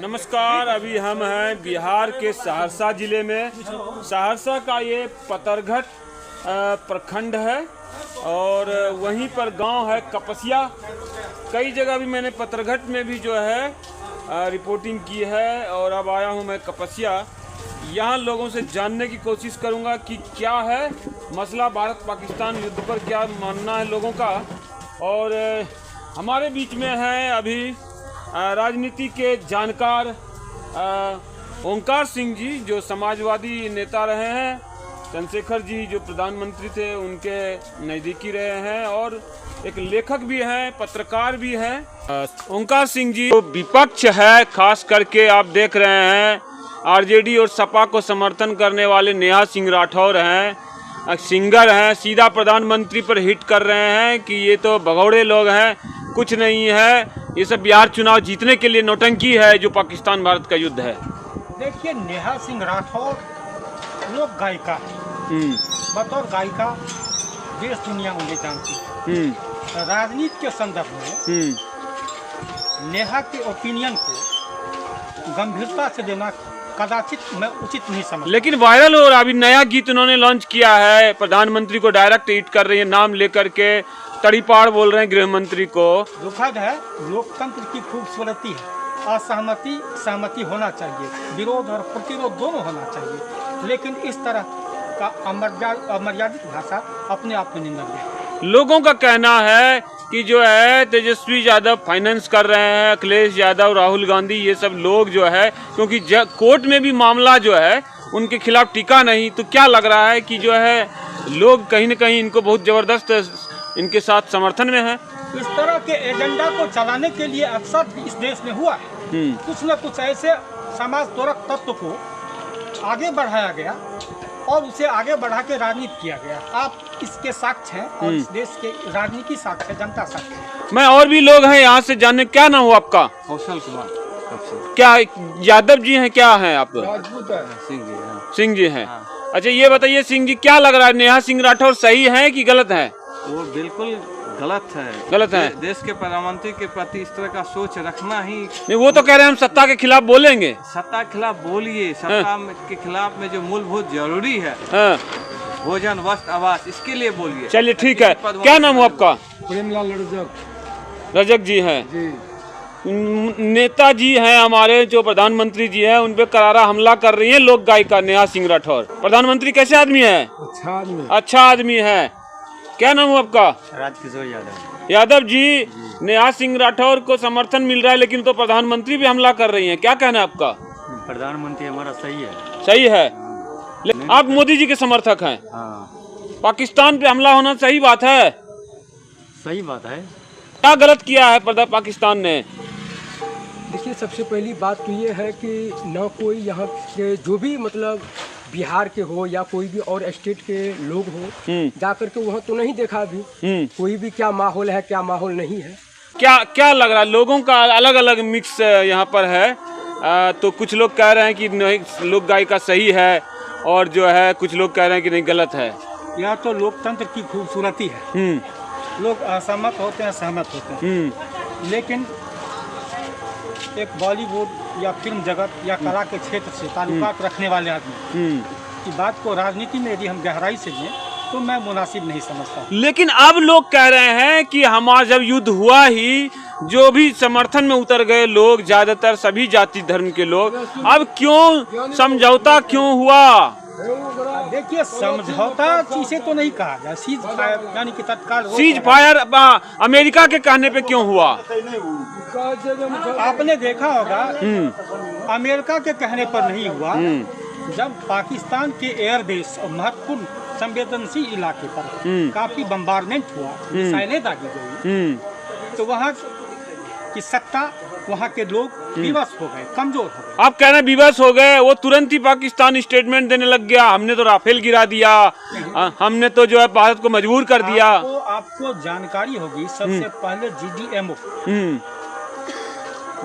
नमस्कार। अभी हम हैं बिहार के सहरसा जिले में। सहरसा का ये पतरघट प्रखंड है और वहीं पर गांव है कपसिया। कई जगह भी मैंने पतरघट में भी जो है रिपोर्टिंग की है और अब आया हूं मैं कपसिया। यहाँ लोगों से जानने की कोशिश करूंगा कि क्या है मसला भारत पाकिस्तान युद्ध पर, क्या मानना है लोगों का। और हमारे बीच में है अभी राजनीति के जानकार ओंकार सिंह जी, जो समाजवादी नेता रहे हैं। चंद्रशेखर जी जो प्रधानमंत्री थे उनके नज़दीकी रहे हैं और एक लेखक भी हैं, पत्रकार भी हैं। ओंकार सिंह जी जो विपक्ष है, खास करके आप देख रहे हैं आरजेडी और सपा को समर्थन करने वाले नेहा सिंह राठौर हैं, सिंगर हैं, सीधा प्रधानमंत्री पर हिट कर रहे हैं कि ये तो भगौड़े लोग हैं, कुछ नहीं है, ये सब बिहार चुनाव जीतने के लिए नौटंकी है जो पाकिस्तान भारत का युद्ध है। देखिए, नेहा सिंह राठौर लोक गायिका बतौर गायिका देश दुनिया उन्हें जानती है। राजनीति के संदर्भ में नेहा के ओपिनियन को गंभीरता से देना कदाचित मैं उचित नहीं समझता। लेकिन वायरल हो रहा, अभी नया गीत उन्होंने लॉन्च किया है, प्रधानमंत्री को डायरेक्ट हिट कर रही है, नाम लेकर के तड़ीपार बोल रहे हैं गृह मंत्री को। दुखद है, लोकतंत्र की खूबसूरती है। असहमति सहमति होना चाहिए, विरोध और प्रतिरोध दोनों होना चाहिए, लेकिन इस तरह का अमर्यादित भाषा अपने आप में निंदनीय है। लोगों का कहना है कि जो है तेजस्वी यादव फाइनेंस कर रहे हैं, अखिलेश यादव, राहुल गांधी, ये सब लोग जो है, क्योंकि कोर्ट में भी मामला जो है उनके खिलाफ टिका नहीं, तो क्या लग रहा है कि जो है लोग कहीं न कहीं इनको बहुत जबरदस्त इनके साथ समर्थन में है। इस तरह के एजेंडा को चलाने के लिए अक्सर इस देश में हुआ है, कुछ न कुछ ऐसे समाज तोड़क तत्व को आगे बढ़ाया गया और उसे आगे बढ़ा के राजनीति किया गया। आप इसके साक्ष्य हैं और इस देश के राजनीति साक्ष्य है, जनता साक्ष्य है। मैं और भी लोग हैं यहाँ से जानने, क्या नाम हो आपका? कौशल कुमार। क्या यादव जी हैं, क्या हैं आप? सिंह जी हैं। हाँ। अच्छा, ये बताइए सिंह जी, क्या लग रहा है नेहा सिंह राठौर सही है कि गलत है? वो बिल्कुल गलत है। गलत है। देश के प्रधानमंत्री के प्रति इस तरह का सोच रखना ही नहीं, वो तो कह रहे हैं हम सत्ता के खिलाफ बोलेंगे। सत्ता के खिलाफ बोलिए, सत्ता के खिलाफ में जो मूलभूत जरूरी है, भोजन, वस्त्र, आवास, इसके लिए बोलिए। चलिए ठीक है। क्या नाम हो आपका? प्रेमलाल रजक जी हैं। नेताजी हैं हमारे, जो प्रधानमंत्री जी हैं, उन पे करारा हमला कर रही है लोक गायिका नेहा सिंह राठौर। प्रधानमंत्री कैसे आदमी है? अच्छा आदमी है। क्या नाम हो आपका? राजकिशोर यादव। यादव जी, नेहा सिंह राठौर को समर्थन मिल रहा है लेकिन तो प्रधानमंत्री भी हमला कर रही हैं, क्या कहना है आपका? प्रधानमंत्री हमारा सही है। सही है, लेकिन आप मोदी जी के समर्थक हैं। हाँ। पाकिस्तान पे हमला होना सही बात है? सही बात है। क्या गलत किया है पाकिस्तान ने? देखिए, सबसे पहली बात तो ये है कि न कोई यहाँ के जो भी मतलब बिहार के हो या कोई भी और स्टेट के लोग हो, जाकर के वहाँ तो नहीं देखा अभी कोई भी क्या माहौल है, क्या माहौल नहीं है। क्या लग रहा है लोगों का? अलग अलग मिक्स यहाँ पर है। तो कुछ लोग कह रहे हैं कि नहीं लोक गायिका सही है और जो है कुछ लोग कह रहे हैं कि नहीं गलत है। यह तो लोकतंत्र की खूबसूरती है। लोग असहमत होते हैं, सहमत होते हैं, लेकिन एक बॉलीवुड या फिल्म जगत या कला के क्षेत्र से ताल्लुकात रखने वाले आदमी की बात को राजनीति में यदि हम गहराई से लें तो मैं मुनासिब नहीं समझता। लेकिन अब लोग कह रहे हैं कि हमारा जब युद्ध हुआ ही जो भी समर्थन में उतर गए लोग, ज्यादातर सभी जाति धर्म के लोग, अब क्यों समझौता क्यों हुआ? देखिए, समझौता चीजें तो नहीं कहा जाए, सीज फायर यानी कि तत्काल सीज फायर अमेरिका के कहने पे क्यों हुआ? आपने देखा होगा अमेरिका के कहने पर नहीं हुआ। जब पाकिस्तान के एयरबेस और महत्वपूर्ण संवेदनशील इलाके पर काफी बम्बारमेंट हुआ, मिसाइलें दागी गई, तो वहाँ की सत्ता, वहाँ के लोग विवश हो गए, कमजोर हो गए। आप कह रहे हैं विवश हो गए? वो तुरंत ही पाकिस्तान स्टेटमेंट देने लग गया, हमने तो राफेल गिरा दिया, हमने तो जो है भारत को मजबूर कर दिया। आपको जानकारी होगी, सबसे पहले GDMO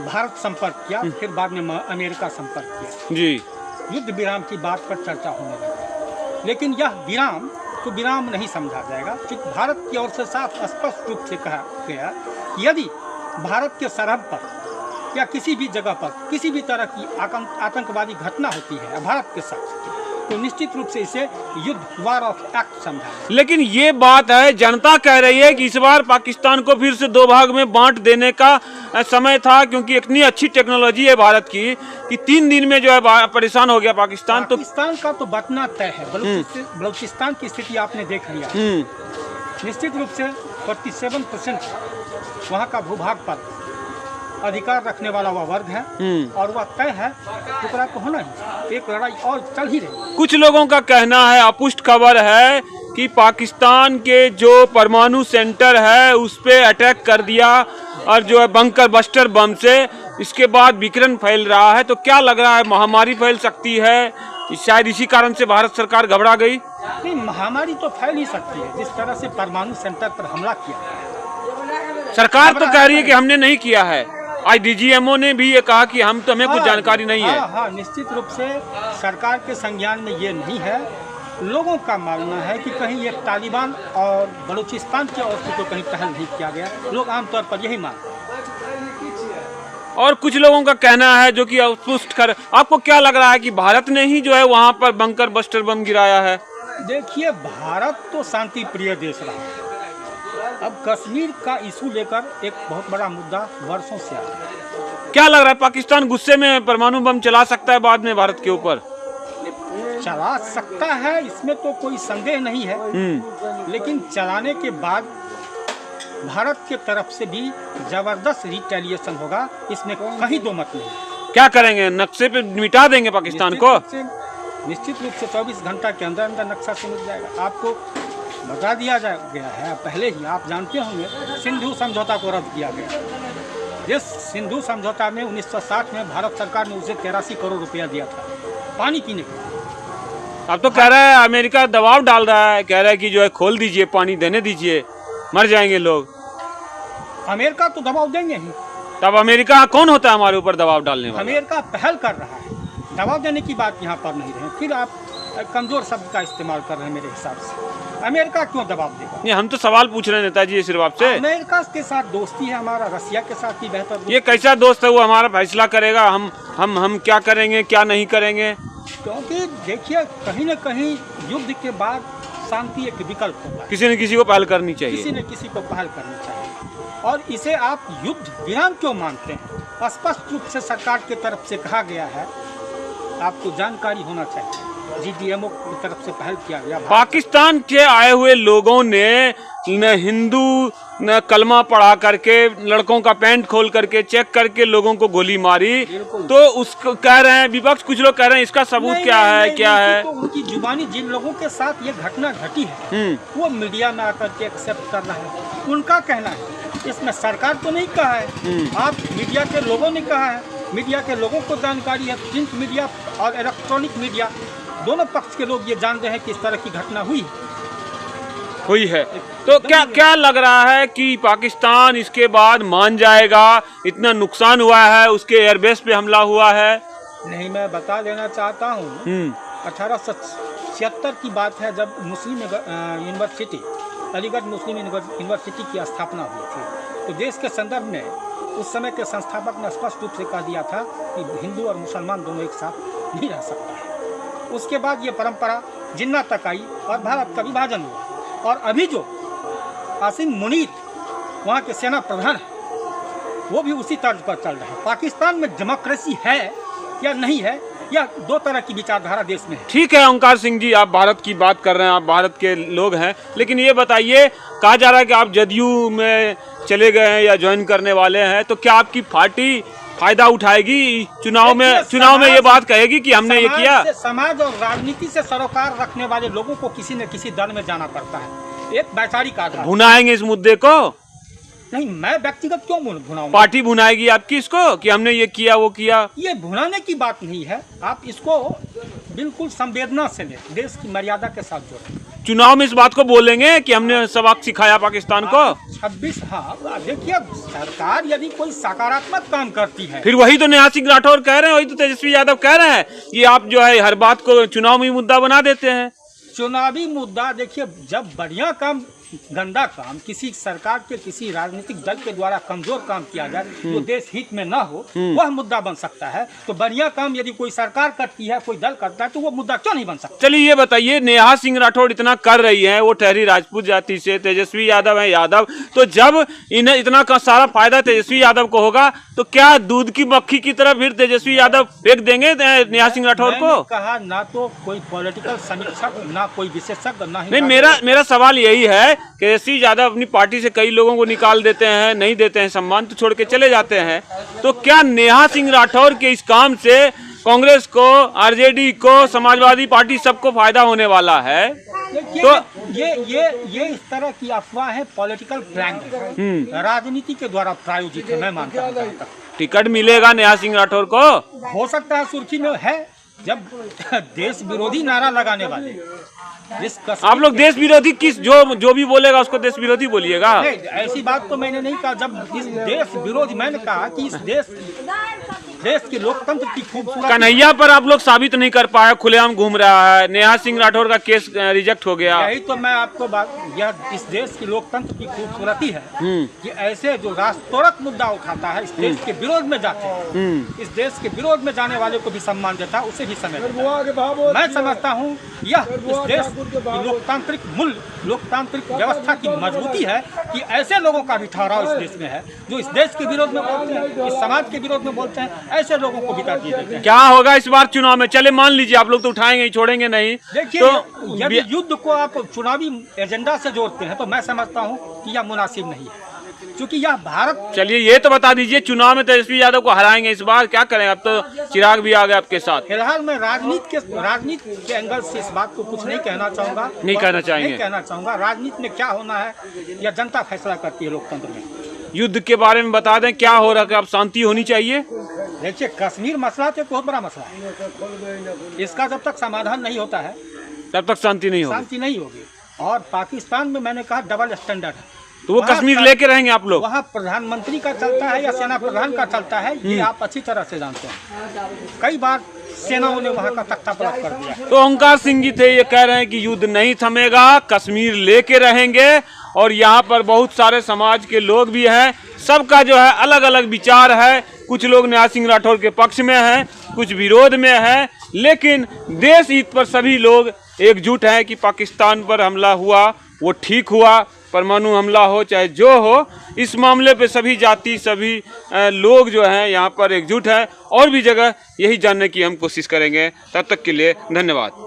भारत संपर्क किया, फिर बाद में अमेरिका संपर्क किया जी। युद्ध विराम की बात पर चर्चा होने लगी, लेकिन यह विराम तो विराम नहीं समझा जाएगा, क्योंकि भारत की ओर से साफ स्पष्ट रूप से कहा गया, यदि भारत के सरहद पर या किसी भी जगह पर किसी भी तरह की आतंकवादी घटना होती है भारत के साथ, तो निश्चित रूप से इसे युद्ध वार ऑफ एक्ट समझा। लेकिन ये बात है, जनता कह रही है कि इस बार पाकिस्तान को फिर से 2 भाग में बांट देने का समय था, क्योंकि इतनी अच्छी टेक्नोलॉजी है भारत की कि 3 दिन में जो है परेशान हो गया पाकिस्तान। तो पाकिस्तान का तो बटना तय है। बलूचिस्तान की स्थिति आपने देख लिया। निश्चित रूप से 47% वहाँ का भूभाग पर अधिकार रखने वाला वह वर्ग है और वह तय है, टुकड़ा को होना ही। एक लड़ाई और चल ही रही। कुछ लोगों का कहना है, अपुष्ट खबर है कि पाकिस्तान के जो परमाणु सेंटर है उस पे अटैक कर दिया और जो है बंकर बस्टर बम से, इसके बाद विकिरण फैल रहा है। तो क्या लग रहा है, महामारी फैल सकती है? शायद इसी कारण से भारत सरकार घबरा गई। नहीं, महामारी तो फैल ही सकती है। जिस तरह से परमाणु सेंटर पर हमला किया, सरकार तो कह रही है कि हमने नहीं किया है। आज DGMO ने भी ये कहा कि हमें कुछ जानकारी नहीं है। हाँ, निश्चित रूप से सरकार के संज्ञान में ये नहीं है। लोगों का मानना है कि कहीं ये तालिबान और बलूचिस्तान की ओर से तो कहीं पहल नहीं किया गया। लोग आमतौर पर यही मानते हैं। और कुछ लोगों का कहना है जो कि अपुष्ट कर, आपको क्या लग रहा है कि भारत ने ही जो है वहाँ पर बंकर बस्टर बम गिराया है? देखिए, भारत तो शांति प्रिय देश रहा। अब कश्मीर का इशू लेकर एक बहुत बड़ा मुद्दा वर्षों से आ रहा है। क्या लग रहा है, पाकिस्तान गुस्से में परमाणु बम चला सकता है बाद में भारत के ऊपर? चला सकता है, इसमें तो कोई संदेह नहीं है। लेकिन चलाने के बाद भारत के तरफ से भी जबरदस्त रिटेलिएशन होगा, इसमें कहीं दो मत नहीं। क्या करेंगे, नक्शे पे मिटा देंगे पाकिस्तान को? निश्चित रूप से 24 घंटा के अंदर अंदर नक्शा से मिट जाएगा। आपको बता दिया गया है पहले ही, आप जानते होंगे, सिंधु समझौता को रद्द किया गया। जिस सिंधु समझौता में 1960 में भारत सरकार ने उसे 83 करोड़ रुपया दिया था पानी पीने के। अब तो कह रहा है अमेरिका दबाव डाल रहा है, कह रहा है कि जो है खोल दीजिए, पानी देने दीजिए, मर जाएंगे लोग। अमेरिका तो दबाव देंगे ही। तब अमेरिका कौन होता है हमारे ऊपर दबाव डालने वाला? अमेरिका पहल कर रहा है, दबाव देने की बात यहाँ पर नहीं रहे। फिर आप कमजोर शब्द का इस्तेमाल कर रहे हैं। मेरे हिसाब से अमेरिका क्यों दबाव देगा? नहीं, हम तो सवाल पूछ रहे हैं नेताजी सिर्फ आपसे। अमेरिका के साथ दोस्ती है हमारा, रसिया के साथ भी बेहतर। ये कैसा दोस्त है? वो हमारा फैसला करेगा, हम क्या करेंगे क्या नहीं करेंगे। क्योंकि देखिए, कहीं न कहीं युद्ध के बाद शांति एक विकल्प होगा। किसी न किसी को पहल करनी चाहिए। किसी न किसी को पहल करनी चाहिए। और इसे आप युद्ध विराम क्यों मानते हैं? स्पष्ट रूप से सरकार की तरफ से कहा गया है, आपको जानकारी होना चाहिए। GDMO की तरफ से पहल किया गया। पाकिस्तान के आए हुए लोगों ने न हिंदू न कलमा पढ़ा करके, लड़कों का पैंट खोल करके चेक करके लोगों को गोली मारी। तो उसको कह रहे हैं विपक्ष, कुछ लोग कह रहे हैं इसका सबूत क्या है? क्या है तो उनकी जुबानी जिन लोगों के साथ ये घटना घटी है वो मीडिया में आकर के एक्सेप्ट कर रहा है। उनका कहना है, इसमें सरकार तो नहीं कहा है, आप मीडिया के लोगों ने कहा है। मीडिया के लोगों को जानकारी है, प्रिंट मीडिया और इलेक्ट्रॉनिक मीडिया दोनों पक्ष के लोग ये जानते हैं कि इस तरह की घटना हुई है। तो क्या लग रहा है कि पाकिस्तान इसके बाद मान जाएगा? इतना नुकसान हुआ है, उसके एयरबेस पे हमला हुआ है। नहीं, मैं बता देना चाहता हूँ, 1876 की बात है जब मुस्लिम यूनिवर्सिटी, अलीगढ़ मुस्लिम यूनिवर्सिटी की स्थापना हुई थी। तो देश के संदर्भ में उस समय के संस्थापक ने स्पष्ट रूप से कह दिया था कि हिंदू और मुसलमान दोनों एक साथ नहीं रह सकता है। उसके बाद ये परंपरा जिन्ना तक आई और भारत का विभाजन हुआ। और अभी जो आसिम मुनीर वहाँ के सेना प्रधान है, वो भी उसी तर्ज पर चल रहा है। पाकिस्तान में डेमोक्रेसी है या नहीं है, या दो तरह की विचारधारा देश में है। ठीक है ओंकार सिंह जी, आप भारत की बात कर रहे हैं, आप भारत के लोग हैं, लेकिन ये बताइए, कहा जा रहा है कि आप जदयू में चले गए हैं या ज्वाइन करने वाले हैं, तो क्या आपकी पार्टी फायदा उठाएगी चुनाव में ये बात कहेगी कि हमने ये किया? समाज और राजनीति से सरोकार रखने वाले लोगों को किसी न किसी दल में जाना पड़ता है। एक वैचारिक आधार। भुनाएंगे इस मुद्दे को? नहीं, मैं व्यक्तिगत क्यों भुनाऊंगा? पार्टी भुनाएगी आपकी इसको कि हमने ये किया वो किया? ये भुनाने की बात नहीं है, आप इसको बिल्कुल संवेदना से लें, देश की मर्यादा के साथ जोड़ें। चुनाव में इस बात को बोलेंगे कि हमने सबक सिखाया पाकिस्तान को? 26, हाँ, देखिए, सरकार यदि कोई सकारात्मक काम करती है, फिर वही तो नेहा सिंह राठौर कह रहे हैं, वही तो तेजस्वी यादव कह रहे हैं कि आप जो है हर बात को चुनाव में मुद्दा बना देते हैं। चुनावी मुद्दा, देखिए, जब बढ़िया काम गंदा काम किसी सरकार के किसी राजनीतिक दल के द्वारा कमजोर काम किया जाए जो देश हित में न हो, वह मुद्दा बन सकता है। तो बढ़िया काम यदि कोई सरकार करती है, कोई दल करता है, तो वो मुद्दा क्यों नहीं बन सकता? चलिए ये बताइए, नेहा सिंह राठौड़ इतना कर रही है, वो ठहरी राजपूत जाति से, तेजस्वी यादव है यादव, तो जब इन्हें इतना का सारा फायदा तेजस्वी यादव को होगा तो क्या दूध की मक्खी की तरफ फिर तेजस्वी यादव फेंक देंगे नेहा सिंह राठौड़ को? कहा ना तो कोई पॉलिटिकल समीक्षक, ना कोई विशेषज्ञ, ना ही नहीं, मेरा सवाल यही है कि तेजस्वी यादव अपनी पार्टी से कई लोगों को निकाल देते हैं, नहीं देते हैं सम्मान, तो छोड़ के चले जाते हैं। तो क्या नेहा सिंह राठौड़ के इस काम से कांग्रेस को, आरजेडी को, समाजवादी पार्टी सबको फायदा होने वाला है? तो ये इस तरह की अफवाह है, पॉलिटिकल प्लान राजनीति के द्वारा प्रायोजित है, मैं मानता हूं। टिकट मिलेगा नेहा सिंह राठौड़ को? हो सकता है, सुर्खी में है, जब देश विरोधी नारा लगाने वाले आप लोग देश विरोधी किस, जो भी बोलेगा उसको देश विरोधी बोलिएगा? ऐसी बात तो मैंने नहीं कहा। जब इस देश विरोधी, मैंने कहा कि इस देश के लोकतंत्र की खूबसूरती। कन्हैया पर आप लोग साबित नहीं कर पाए, खुलेआम घूम रहा है, नेहा सिंह राठौड़ का केस रिजेक्ट हो गया। यही तो मैं आपको यह इस देश के लोकतंत्र की खूबसूरती है कि ऐसे जो राष्ट्रतोड़क मुद्दा उठाता है, इस देश के विरोध में जाते हैं, इस देश के विरोध में जाने वाले को भी सम्मान देता है, उसे भी समय देता है। मैं समझता हूँ यह इस देश की लोकतांत्रिक मूल्य, लोकतांत्रिक व्यवस्था की मजबूती है कि ऐसे लोगों का भी ठहराव इस देश में है जो इस देश के विरोध में बोलते हैं, इस समाज के विरोध में बोलते हैं, ऐसे लोगों को भी तरजीह देते हैं। क्या होगा इस बार चुनाव में? चले मान लीजिए आप लोग तो उठाएंगे ही, छोड़ेंगे नहीं। देखिए, तो यदि युद्ध को आप चुनावी एजेंडा से जोड़ते हैं तो मैं समझता हूँ कि यह मुनासिब नहीं है, क्योंकि यह भारत। चलिए ये तो बता दीजिए, चुनाव में तेजस्वी यादव को हराएंगे इस बार, क्या करें? अब तो चिराग भी आ गए आपके साथ। फिलहाल मैं राजनीति के एंगल से इस बात को कुछ नहीं कहना चाहूँगा। नहीं कहना चाहेंगे? नहीं कहना चाहूँगा। राजनीति में क्या होना है यह जनता फैसला करती है लोकतंत्र में। युद्ध के बारे में बता दें, क्या हो रहा है? अब शांति होनी चाहिए। देखिए, कश्मीर मसला तो बहुत बड़ा मसला है, इसका जब तक समाधान नहीं होता है तब तक शांति नहीं होगी। और पाकिस्तान में मैंने कहा डबल स्टैंडर्ड है, तो वो कश्मीर लेके रहेंगे आप लोग? वहाँ प्रधानमंत्री का चलता है या सेना प्रधान का चलता है, ये आप अच्छी तरह से जानते हैं। कई बार सेनाओं ने वहाँ का तख्ता पलट कर दिया। तो ओंकार सिंह जी थे, ये कह रहे हैं कि युद्ध नहीं थमेगा, कश्मीर लेके रहेंगे। और यहाँ पर बहुत सारे समाज के लोग भी हैं, सबका जो है अलग अलग विचार है। कुछ लोग नेहा सिंह राठौड़ के पक्ष में हैं, कुछ विरोध में हैं, लेकिन देश हित पर सभी लोग एकजुट हैं कि पाकिस्तान पर हमला हुआ वो ठीक हुआ, परमाणु हमला हो चाहे जो हो, इस मामले पे सभी जाति, सभी लोग जो हैं यहाँ पर एकजुट हैं। और भी जगह यही जानने की हम कोशिश करेंगे। तब तक के लिए धन्यवाद।